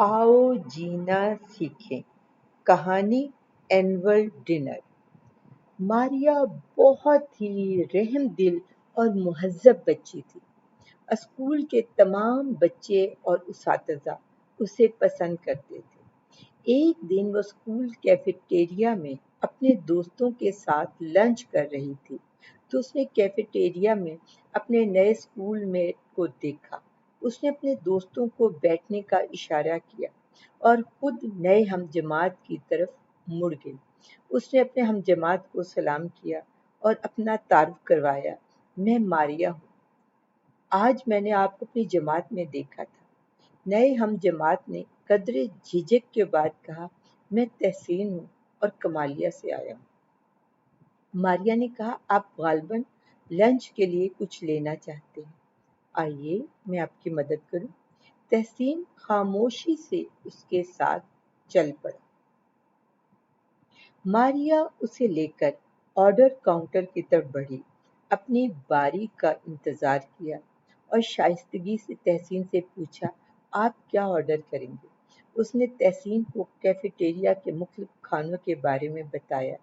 आओ जीना सीखें। कहानी एनुअल डिनर। मारिया बहुत ही रहम दिल और मुहज़्ज़ब बच्ची थी। स्कूल के तमाम बच्चे और उसातिज़ा उसे पसंद करते थे। एक दिन वो स्कूल कैफेटेरिया में अपने दोस्तों के साथ लंच कर रही थी, तो उसने कैफेटेरिया में अपने नए स्कूल मेट को देखा। उसने अपने दोस्तों को बैठने का इशारा किया और खुद नए हमजमात की तरफ मुड़ गई। उसने अपने हमजमात को सलाम किया और अपना तारुफ करवाया। मैं मारिया हूँ। आज मैंने आपको अपनी जमात में देखा था। नए हमजमात ने कदरे झिझक के बाद कहा, मैं तहसीन हूँ और कमालिया से आया हूँ। मारिया ने कहा, आप गालबन लंच के लिए कुछ लेना चाहते हैं। आइए मैं आपकी मदद करूं। तहसीन खामोशी से उसके साथ चल पड़ा। मारिया उसे लेकर ऑर्डर काउंटर की तरफ बढ़ी, अपनी बारी का इंतजार किया और शाइस्तगी से तहसीन से पूछा, आप क्या ऑर्डर करेंगे? उसने तहसीन को कैफेटेरिया के मुख्तलिफ खानों के बारे में बताया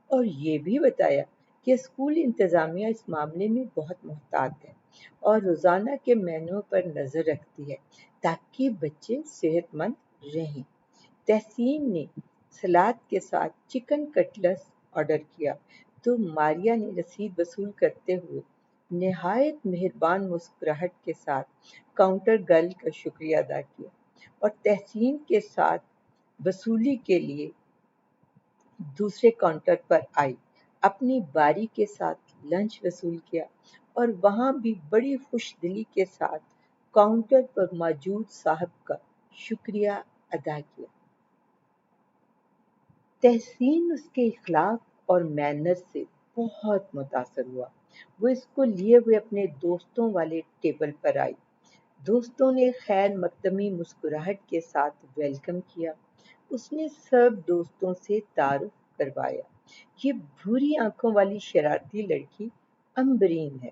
और ये भी बताया कि स्कूल इंतज़ामिया इस मामले में बहुत मुहतात है और रोज़ाना के मेनू पर नज़र रखती है ताकि बच्चे सेहतमंद रहें। तहसीन ने सलाद के साथ चिकन कटलेट्स ऑर्डर किया तो मारिया ने रसीद वसूल करते हुए निहायत मेहरबान मुस्कुराहट के साथ काउंटर गर्ल का शुक्रिया अदा किया और तहसीन के साथ वसूली के लिए दूसरे काउंटर पर आई। अपनी बारी के साथ लंच वसूल किया और वहां भी बड़ी खुशदिली के साथ काउंटर पर मौजूद साहब का शुक्रिया अदा किया। तहसीन उसके इखलाक और मैनर से बहुत मुतासर हुआ। वो इसको लिए हुए अपने दोस्तों वाले टेबल पर आई। दोस्तों ने खैर मकदमी मुस्कुराहट के साथ वेलकम किया। उसने सब दोस्तों से तारुफ करवाया। ये भूरी आंखों वाली शरारती लड़की अम्बरीन है।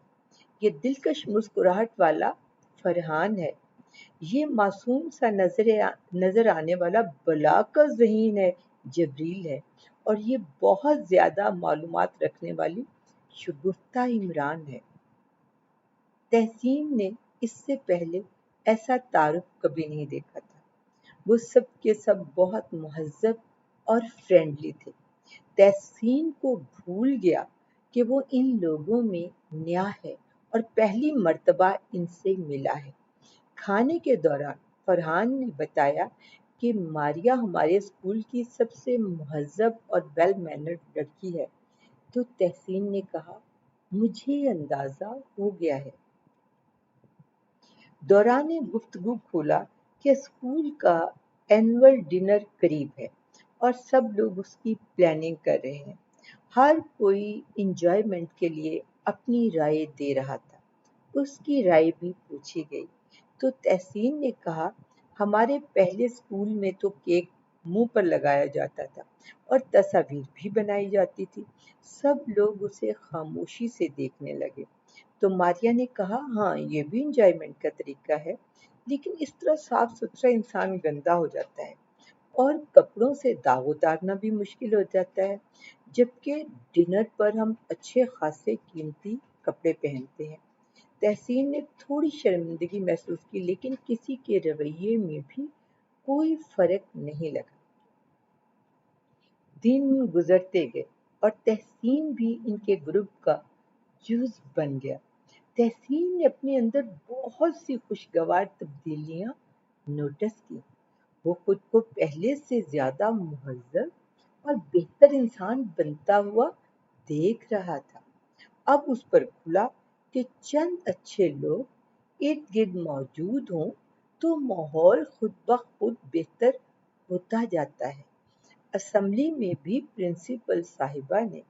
ये दिलकश मुस्कुराहट वाला फरहान है। ये मासूम सा नजर आने वाला बला का ज़हीन है जबरील है। और ये बहुत ज्यादा मालूमात रखने वाली शगुफ्ता इमरान है। तहसीन ने इससे पहले ऐसा तारुफ कभी नहीं देखा था। वो सब के सब बहुत मुहज़्ज़ब और फ्रेंडली थे। तहसीन को भूल गया कि वो इन लोगों में नया है और पहली मर्तबा इनसे मिला है। खाने के दौरान फरहान ने बताया कि मारिया हमारे स्कूल की सबसे मुहज़्ज़ब और वेल मैनर्ड लड़की है। तो तहसीन ने कहा, मुझे अंदाजा हो गया है। दौरान गुफ्तगू खोला कि स्कूल का एनुअल डिनर करीब है और सब लोग उसकी प्लानिंग कर रहे हैं। हर कोई इंजॉयमेंट के लिए अपनी राय दे रहा था। उसकी राय भी पूछी गई तो तहसीन ने कहा, हमारे पहले स्कूल में तो केक मुंह पर लगाया जाता था और तस्वीर भी बनाई जाती थी। सब लोग उसे खामोशी से देखने लगे। तो मारिया ने कहा, हाँ ये भी इंजॉयमेंट का तरीका है, लेकिन इस तरह साफ सुथरा इंसान गंदा हो जाता है और कपड़ों से दाग उतारना भी मुश्किल हो जाता है, जबकि डिनर पर हम अच्छे खासे कीमती कपड़े पहनते हैं। तहसीन ने थोड़ी शर्मिंदगी महसूस की, लेकिन किसी के रवैये में भी कोई फर्क नहीं लगा। दिन गुजरते गए और तहसीन भी इनके ग्रुप का जूस बन गया। तहसीन ने अपने अंदर बहुत सी खुशगवार तब्दीलियां नोटिस की। वो खुद को पहले से ज्यादा मुहज़्ज़ब और बेहतर इंसान बनता हुआ देख रहा था। अब उस पर खुला कि चंद अच्छे लोग इर्द गिर्द मौजूद हों तो माहौल खुद ब खुद बेहतर होता जाता है। असेंबली में भी प्रिंसिपल साहिबा ने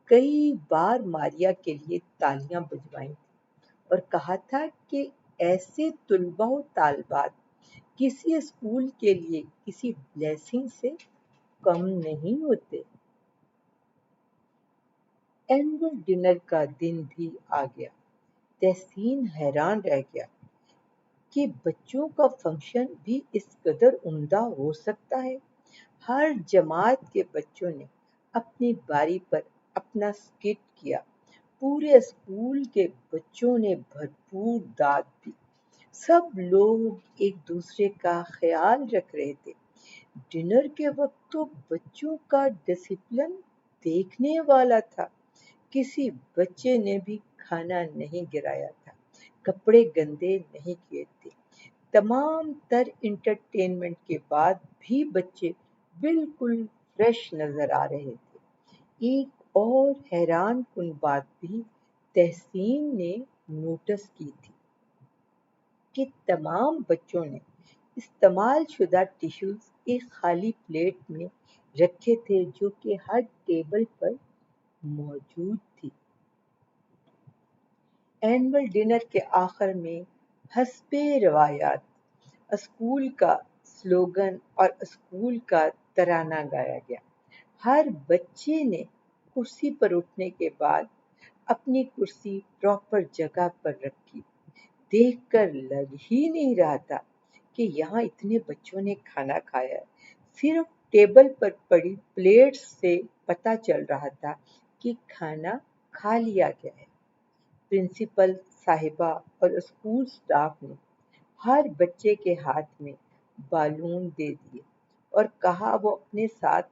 कई बार मारिया के लिए तालियां बजवाई और कहा था कि ऐसे तुलबा व तालबात किसी स्कूल के लिए किसी ब्लेसिंग से कम नहीं होते। एनुअल डिनर का दिन भी आ गया। तहसीन हैरान रह गया کہ بچوں کا فنکشن بھی اس قدر عمدہ ہو سکتا ہے۔ ہر جماعت کے بچوں نے اپنی باری پر اپنا اسکٹ کیا۔ پورے اسکول کے بچوں نے بھرپور داد دی۔ سب لوگ ایک دوسرے کا خیال رکھ رہے تھے۔ ڈنر کے وقت تو بچوں کا ڈسپلن دیکھنے والا تھا۔ کسی بچے نے بھی کھانا نہیں گرایا تھا، کپڑے گندے نہیں کیے تھے۔ تمام تر انٹرٹینمنٹ کے بعد بھی بچے بالکل فریش نظر آ رہے تھے۔ ایک اور حیران کن بات بھی تحسین نے نوٹس کی تھی کہ تمام بچوں نے استعمال شدہ ٹشوز ایک خالی پلیٹ میں رکھے تھے جو کہ ہر ٹیبل پر موجود تھی۔ اینول ڈنر کے آخر میں حسب روایات اسکول کا سلوگن اور اسکول کا ترانہ گایا گیا۔ ہر بچے نے کرسی پر اٹھنے کے بعد اپنی کرسی پراپر جگہ پر رکھی۔ دیکھ کر لگ ہی نہیں رہا تھا کہ یہاں اتنے بچوں نے کھانا کھایا ہے۔ صرف ٹیبل پر پڑی پلیٹس سے پتہ چل رہا تھا کہ کھانا کھا لیا گیا ہے۔ پرنسپل صاحبہ اور اسکول سٹاف نے ہر بچے کے ہاتھ میں بالون دے دیے اور کہا وہ اپنے ساتھ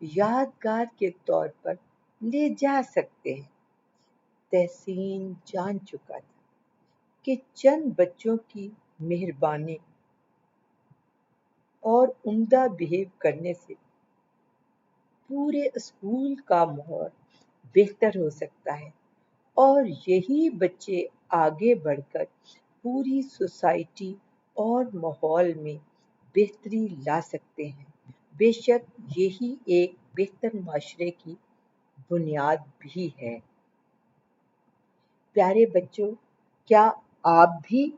یادگار کے طور پر لے جا سکتے ہیں۔ تحسین جان چکا تھا کہ چند بچوں کی مہربانی اور عمدہ بہیو کرنے سے پورے اسکول کا ماحول بہتر ہو سکتا ہے اور یہی بچے آگے بڑھ کر پوری سوسائٹی اور ماحول میں بہتری لا سکتے ہیں۔ بے شک یہی ایک بہتر معاشرے کی بنیاد بھی ہے۔ پیارے بچوں، کیا آپ بھی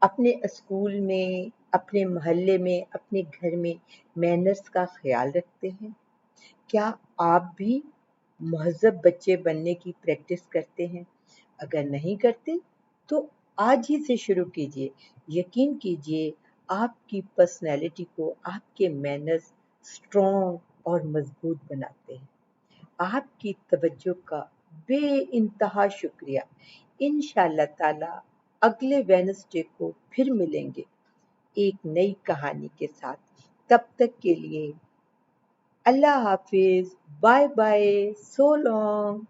اپنے اسکول میں، اپنے محلے میں، اپنے گھر میں مینرز کا خیال رکھتے ہیں؟ کیا آپ بھی مہذب بچے بننے کی پریکٹس کرتے ہیں؟ اگر نہیں کرتے تو آج ہی سے شروع کیجیے۔ یقین کیجیے آپ کی پرسنالٹی کو آپ کے مینرز اسٹرانگ اور مضبوط بناتے ہیں۔ آپ کی توجہ کا بے انتہا شکریہ۔ انشاءاللہ تعالی اگلے وینسڈے کو پھر ملیں گے ایک نئی کہانی کے ساتھ۔ تب تک کے لیے اللہ حافظ، بائے بائے، سو لانگ۔